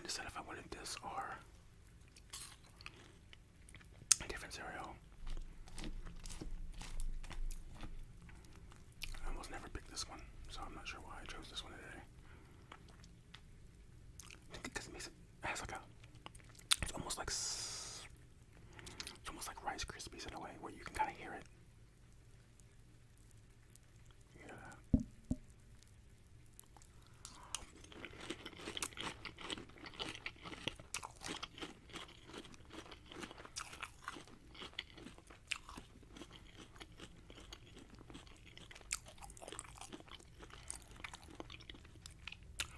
decide if I wanted this or a different cereal. I almost never picked this one, so I'm not sure why I chose this one today. I think because it has like it's almost like Rice Krispies in a way, where you can kind of hear it. You hear that?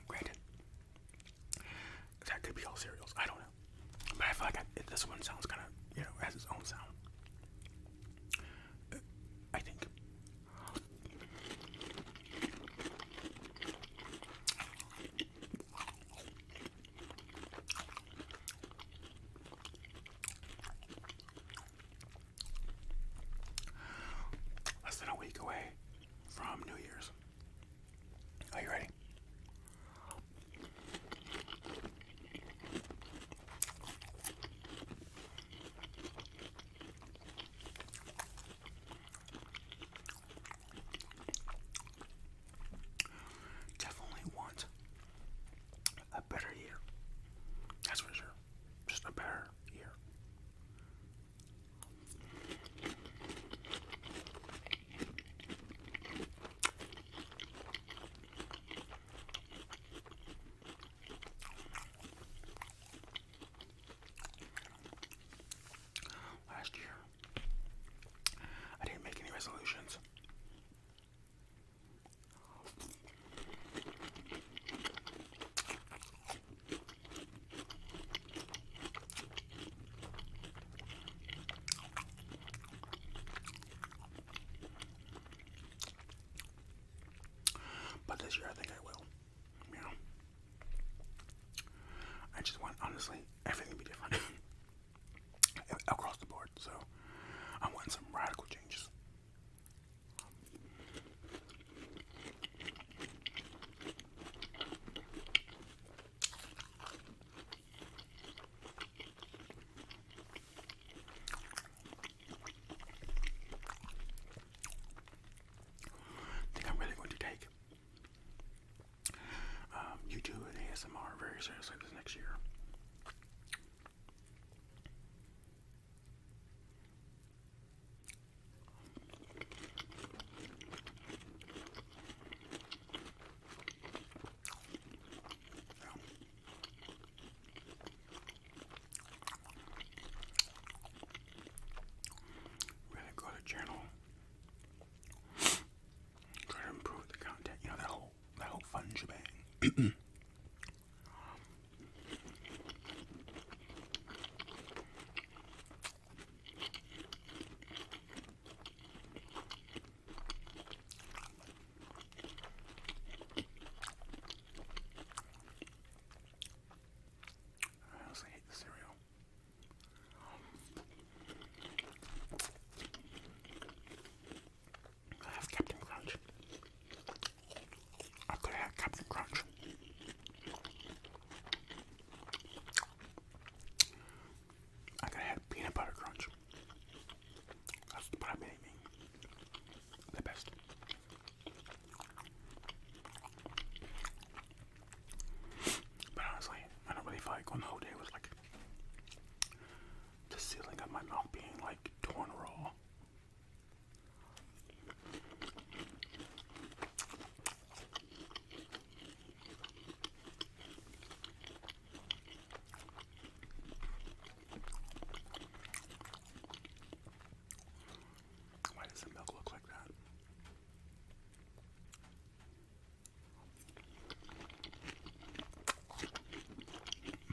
Granted, that could be all cereals. I don't know, but I feel like this one sounds kind of, has its own sound. I think. Less than a week away from New Year's. Are you ready? Definitely want a better year. That's for sure. Just a better year. Last year, I didn't make any resolutions. But this year, I think I will. I just want, honestly, everything to be different across the board. So I want some radical changes. I think I'm really going to take YouTube and ASMR very seriously this next year. Really grow the channel. Try to improve the content. That whole fun shebang. I honestly hate the cereal. I have Captain Crunch. I could have Captain Crunch. I could have Peanut Butter Crunch. That's what I've been eating. The best. But honestly, I don't really feel like going the whole day was like the ceiling of my mouth being like torn raw. Why does the milk look like that?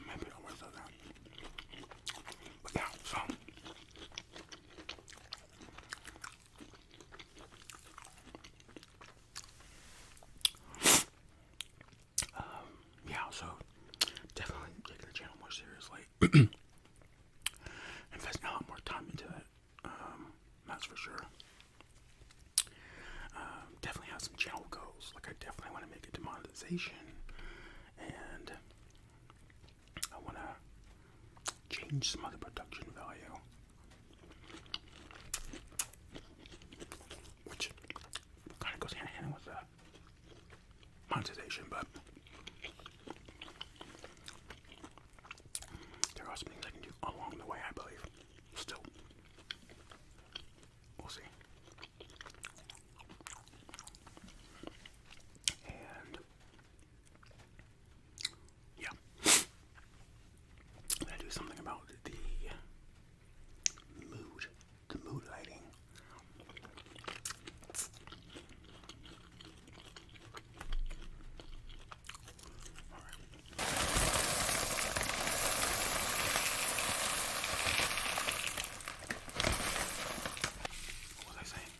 Maybe I'll worth that. But yeah, so so definitely taking the channel more seriously. Investing a lot more time into it. That's for sure. Definitely have some channel goals. Like I definitely want to make it to monetization, and and some other production value, which kind of goes hand in hand with the monetization, but there are some things I can do along the way, I believe. Still, we'll see. And yeah, I'm gonna do something about the mood lighting. What was I saying?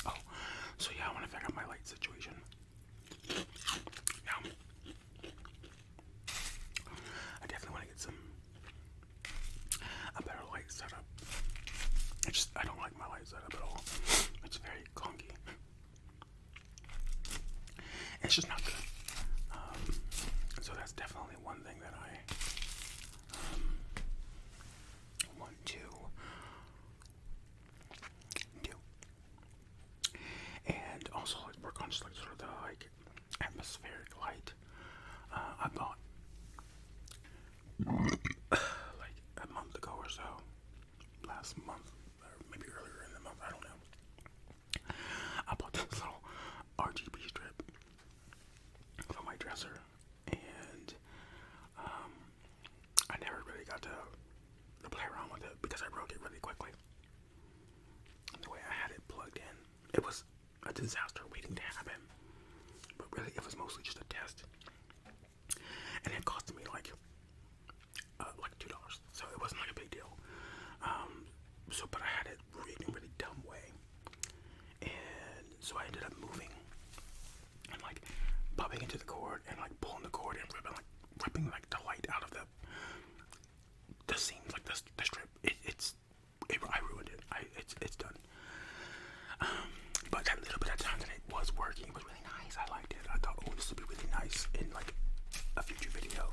Oh, so yeah, I want to figure out my light situation. Now, I definitely want to get a better light setup. I don't like my light setup at all. It's very clunky. It's just not good. So that's definitely one thing that I want to do. And also work on just like sort of the like atmospheric light. I bought like a month ago or so, last month, or maybe earlier in the month, I don't know. I bought this little RGB strip for my dresser, and I never really got to play around with it because I broke it really quickly. The way I had it plugged in, it was a disaster waiting to happen, but really it was mostly just a test, and it cost me like $2, so it wasn't like a big deal. But I had it in a really dumb way, and so I ended up moving and like popping into the cord and like pulling the cord and ripping like the light out of the seams, like the strip. I ruined it. It's done. But that little bit of time that it was working, it was really nice. I liked it. I thought, oh, this would be really nice in like a future video.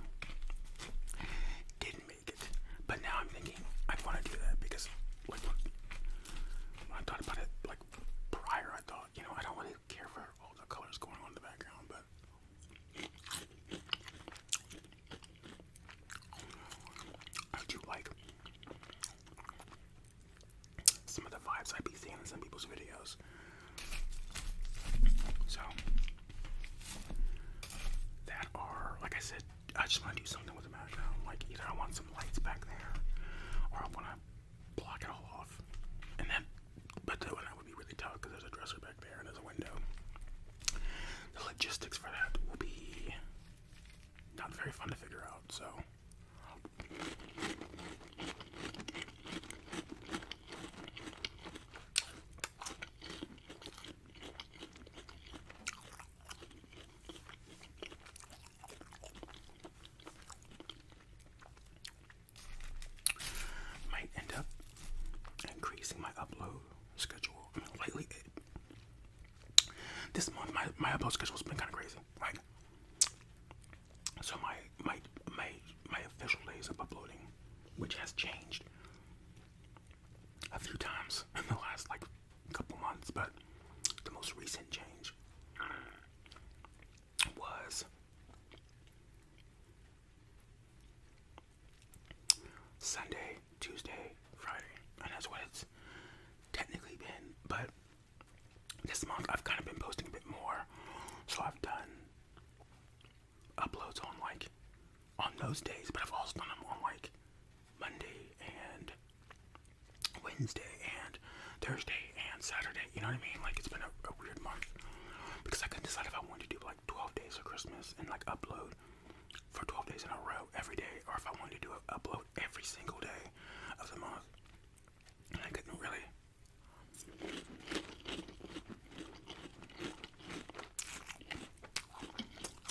Didn't make it, but now I'm thinking I want to do that because like when I thought about it like prior, I thought, I don't really care for all the colors going on in the background, but I do like some of the vibes I be seeing in some people's videos. So that are, like I said, I just want to do something with the background. Like either I want some lights back there, or I want to block it all off. And then, but that would be really tough because there's a dresser back there and there's a window. The logistics for that will be not very fun to figure out. So. Might end up increasing my upload schedule. I mean, lately, this month my upload schedule's been kind of crazy, right? So my official days of uploading, which has changed a few times in the last like couple months, but the most recent change was Sunday, Tuesday, Friday, and that's what it's technically been. But this month I've kind of been posting a bit more, so I've done uploads on those days, but I've also done them on like Monday and Wednesday and Thursday and Saturday. You know what I mean? Like it's been a weird month because I couldn't decide if I wanted to do like 12 days of Christmas and like upload for 12 days in a row every day, or if I wanted to do an upload every single day of the month. And I couldn't really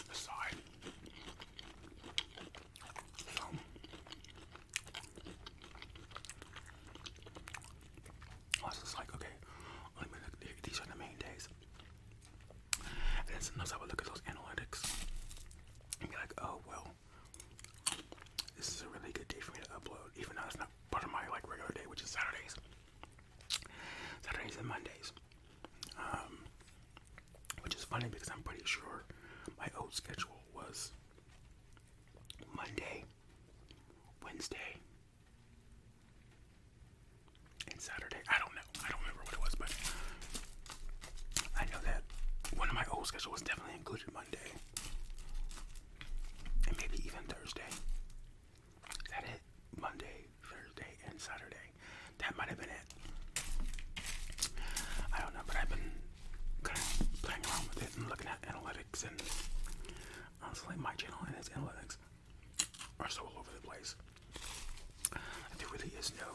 decide. So I was just like, okay, let me look. These are the main days. And then sometimes I would look at those analytics and be like, oh well, this is a really good day for me to honestly, my channel and its analytics are so all over the place. There really is not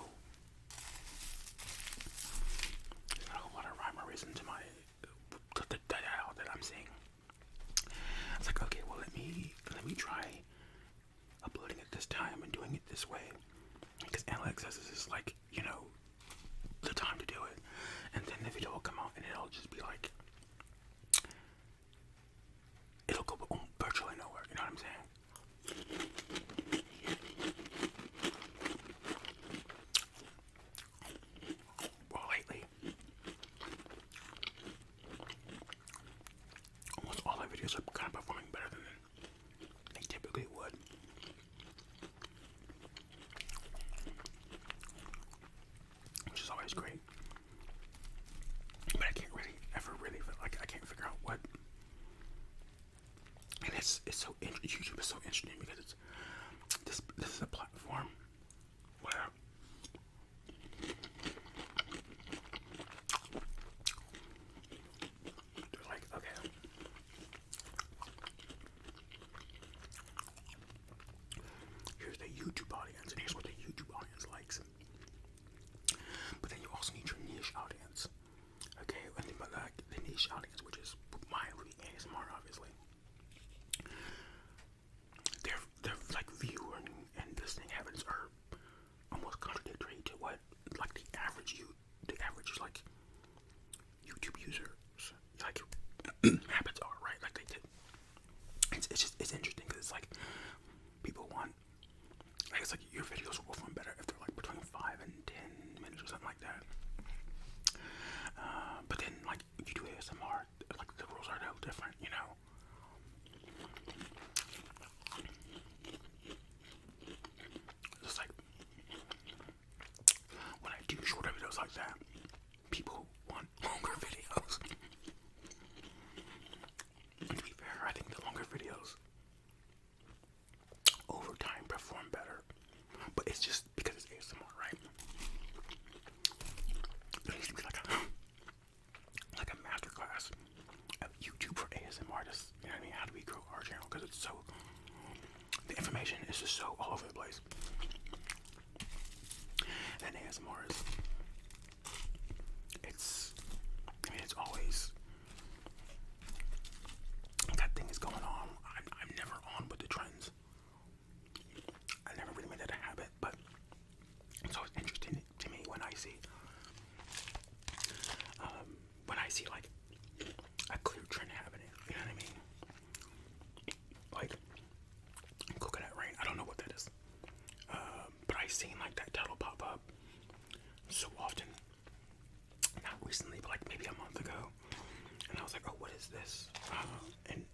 a whole lot of rhyme or reason to the data that I'm seeing. It's like, okay, well, let me try uploading it this time and doing it this way, because analytics says this is like, the time to do it, and then the video will come out and it'll just be like, it'll go virtually nowhere. You know what I'm saying? Well, lately, almost all my videos are kind of performing better than they typically would. Which is always great. But I can't I can't figure out what. And YouTube is so interesting because this is a platform where they're like, okay, here's the YouTube audience, and here's what the YouTube audience likes. But then you also need your niche audience. Okay, and then like the niche audience, which is mine, would be ASMR, obviously. Their like viewer and listening habits are almost contradictory to what like the average like YouTube users like habits are, right? Like it's interesting because it's like people want, like, it's like your videos will perform better if they're like between 5 and 10 minutes or something like that. But then like if you do ASMR, like the rules are no different, It's like when I do shorter videos like that, people want longer videos. And to be fair, I think the longer videos over time perform better. But it's just because it's ASMR, right? There needs to be like a masterclass of YouTube for ASM artists. You know what I mean? How do we grow our channel? Because the information is just so all over the place. And ASMR it's always, that thing is going on. I'm never on with the trends. I never really made that a habit, but it's always interesting to me when I see like a clear trend happening. You know what I mean? Like coconut rain. I don't know what that is, but I seen like that title pop up so often. Not recently, but like maybe a month ago, and I was like, oh, what is this? And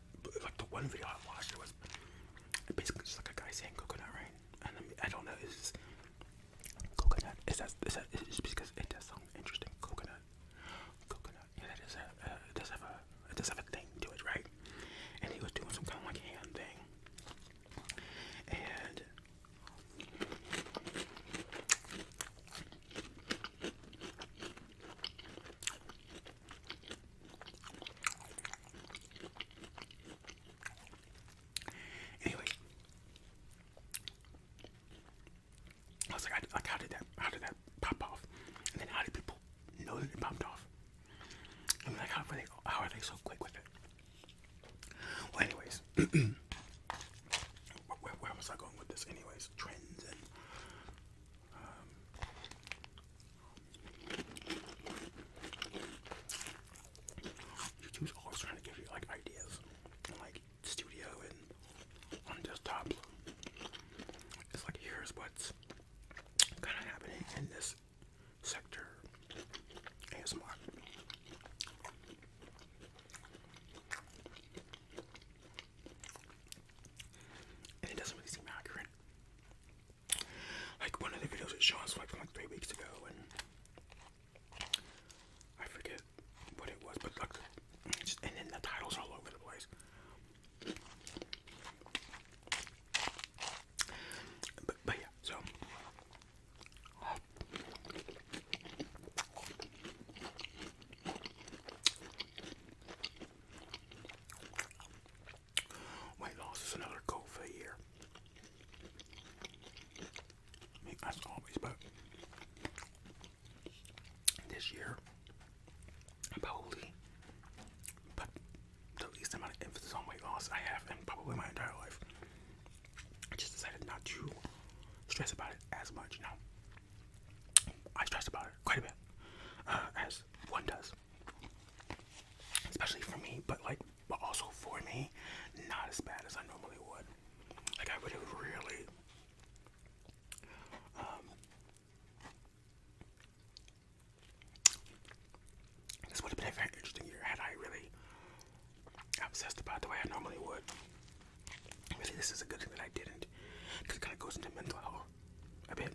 like the one video I watched, it was basically just like a guy saying coconut rain, and I don't know, is coconut? Is that it's because it does sound interesting. Coconut. Yeah, that is it does have a thing to it, right? And he was doing some kind of like hand thing, and anyway, I was like, how did that pop off? And then how did people know that it popped off? I mean, like, how are they so quick with it? Well, anyways, where was I going with this? Anyways, trends and YouTube's always trying to give you like ideas, and, like studio and on desktop. It's like, here's what's kind of happening in this sector, ASMR. as always, but this year I probably put the least amount of emphasis on weight loss I have in probably my entire life. I just decided not to stress about it as much. I stress about it quite a bit, as one does, especially for me, but also for me, not as bad as I normally would. Like, I would have really, this would have been a very interesting year had I really obsessed about it the way I normally would. Really, this is a good thing that I didn't, because it kind of goes into mental health a bit.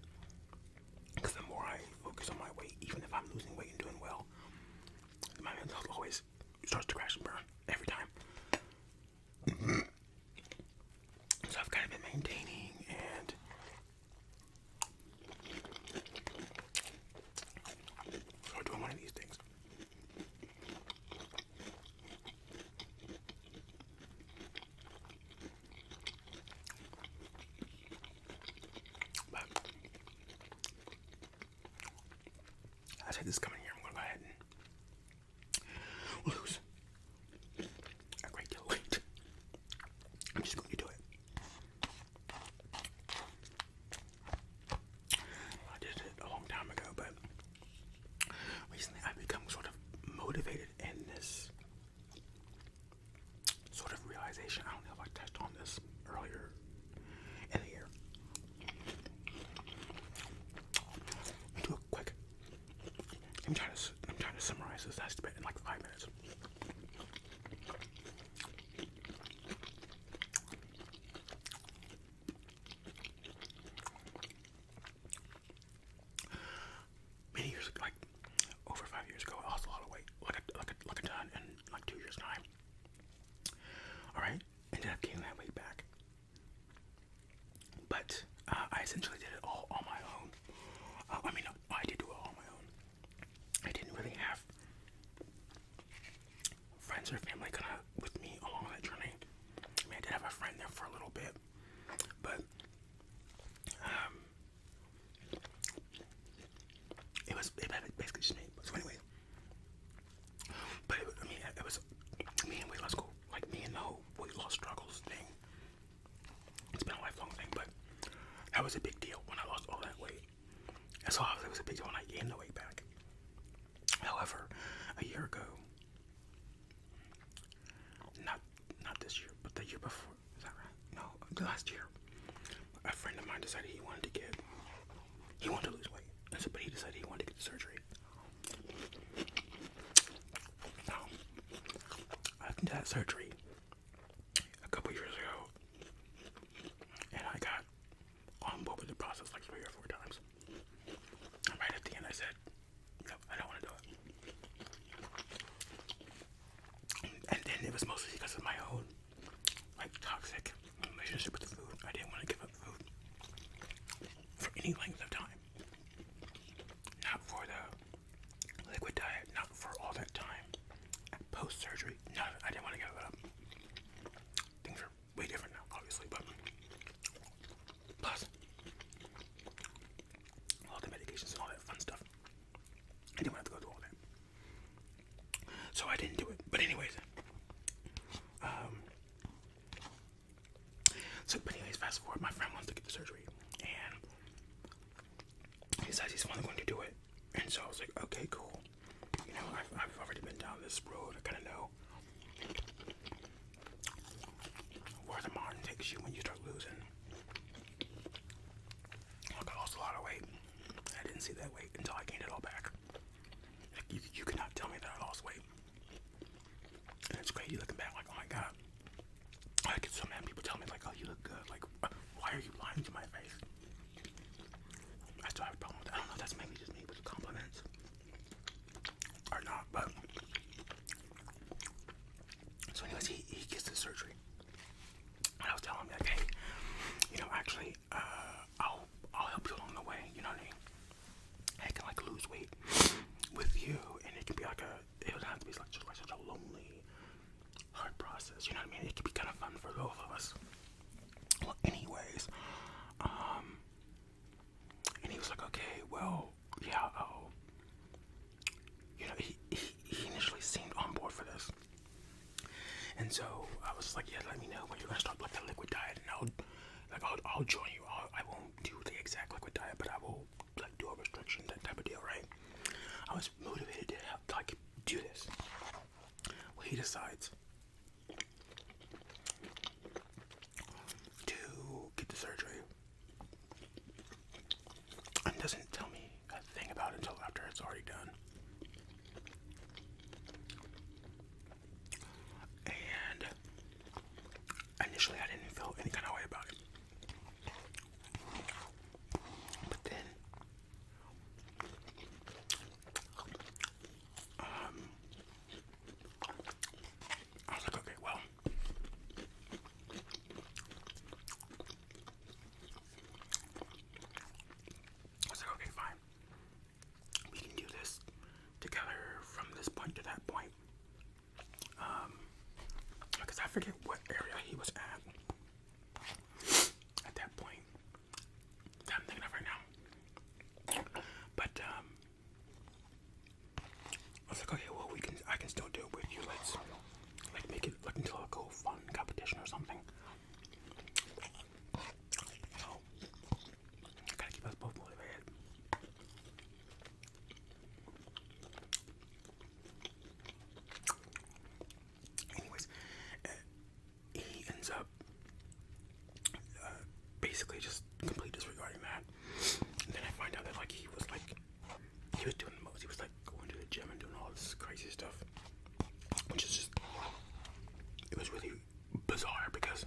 Because the more I focus on my weight, even if I'm losing weight and doing well, my mental health always starts to crash and burn every time. So I've kind of been maintaining and sort of doing one of these things. But I said this coming here, I'm going to go ahead and lose a great deal of weight. I'm just going to do it. I did it a long time ago, but recently I've become sort of motivated in this sort of realization. I don't know if I touched on this earlier in the year. Let me do a quick. I'm trying to summarize this last bit in like 5 minutes. Many years ago, like over 5 years ago, I lost a lot of weight, like a ton in like 2 years' time. All right, ended up getting that weight back, but I essentially did it all on my own. I did do it all on my own. I didn't really have friends or family kind of with me along that journey. I did have a friend there for a little bit, but it was basically just me. So anyway, but it was me and weight loss goal, like me and the whole weight loss struggles thing. It's been a lifelong thing, but that was a big deal when I lost all that weight. And so obviously it was a big deal when I gained the weight back. However, a year ago, not this year, but the year before, is that right? No, last year, a friend of mine decided he wanted to lose weight. But he decided he wanted to get the surgery. Now, after that surgery, a couple years ago, and I got on board with the process like 3 or 4 times. And right at the end, I said, "No, I don't want to do it." And then it was mostly because of my own toxic relationship with the food. I didn't want to give up food for any length of time. Not for the liquid diet, not for all that time post-surgery. None of it. I didn't want to give it up. Things are way different now, obviously, but plus all the medications and all that fun stuff. I didn't want to have to go through all that. So I didn't do it. But anyways, fast forward, my friend wants to get the surgery, and he says he's finally going to do it. And so I was like, okay, cool. I've already been down this road. I kind of know where the mountain takes you when you start losing. Look, I lost a lot of weight. I didn't see that weight until I gained it all back. You cannot tell me that I lost weight. And it's crazy looking back, like, oh my god. I get so mad. People tell me, like, oh, you look good. Like, why are you lying to my face? I still have a problem with that. I don't know if that's maybe just me with compliments or not, but so anyways, he gets the surgery. And I was telling him, like, hey, actually, I'll help you along the way, you know what I mean? I can, like, lose weight with you, and it can be like it doesn't have to be just like such a lonely, hard process, you know what I mean? It could be kind of fun for both of us. Well, anyways, well, yeah, you know, he initially seemed on board for this. And so I was like, yeah, let me know when you're gonna start like the liquid diet, and I'll join you. I won't do the exact liquid diet, but I will like do a restriction, that type of deal, right? I was motivated to like do this. Well, he decides to get the surgery and doesn't tell me a thing about it until after it's already done. And initially, I didn't feel any kind of way about it. But then, I was like, okay, well, I was like, okay, fine. We can do this together from this point to that point. Because I forget what area he was at that point. That I'm thinking of right now. But I was like, okay, well, I can still do it with you. Let's like make it look into like a fun competition or something. You know, gotta keep us both motivated. Anyways, he ends up basically just completely disregarding that. And then I find out that like he was doing the most. He was like going to the gym and doing all this crazy stuff, which is just, it was really bizarre because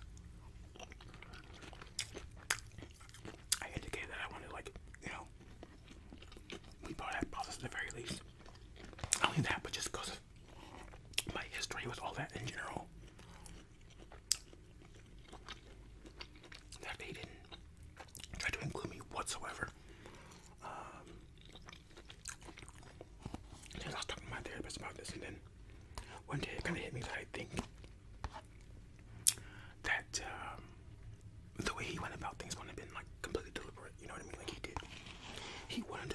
I indicated that I wanted, like, you know, we bought that process at the very least. Not only that, but just because of my history with all that in general, that they didn't try to include me whatsoever. And I was talking to my therapist about this, and then one day it kind of hit me that I think that the way he went about things wouldn't have been like completely deliberate. You know what I mean? Like he wanted